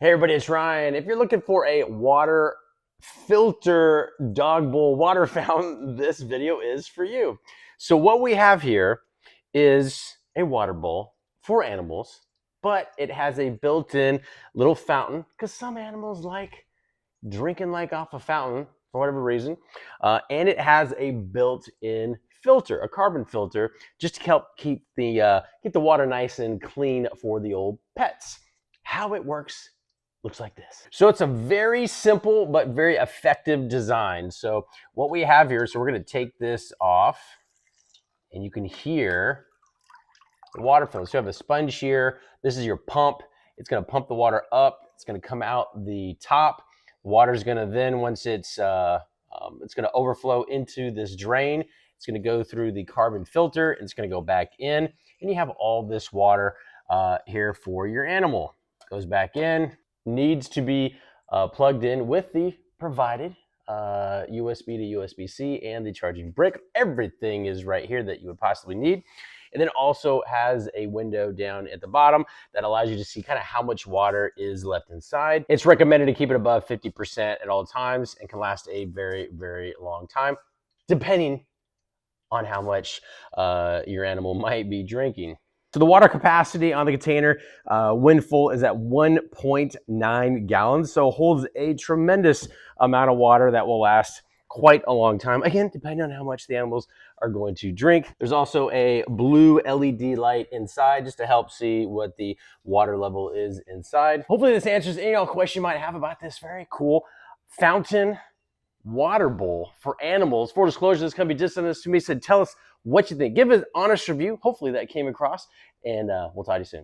Hey everybody, it's Ryan. If you're looking for a water filter dog bowl water fountain, this video is for you. So what we have here is a water bowl for animals, but it has a built-in little fountain because some animals like drinking like off a fountain for whatever reason. And it has a built-in filter, a carbon filter, just to help keep the water nice and clean for the old pets. How it works looks like this. So it's a very simple but very effective design. So what we have here, so we're going to take this off and you can hear the water flow. So you have a sponge here. This is your pump. It's going to pump the water up. It's going to come out the top. Water's going to then, once it's going to overflow into this drain. It's going to go through the carbon filter. And it's going to go back in, and you have all this water here for your animal. Goes back in. Needs to be plugged in with the provided USB to USB-C and the charging brick. Everything is right here that you would possibly need. And then also has a window down at the bottom that allows you to see kind of how much water is left inside. It's recommended to keep it above 50% at all times and can last a very, very long time, depending on how much your animal might be drinking. So the water capacity on the container when full is at 1.9 gallons. So holds a tremendous amount of water that will last quite a long time. Again, depending on how much the animals are going to drink. There's also a blue LED light inside just to help see what the water level is inside. Hopefully this answers any question you might have about this very cool fountain water bowl for animals. For disclosure, this company just sent this to me, said tell us what you think. Give us an honest review. Hopefully that came across, and we'll talk to you soon.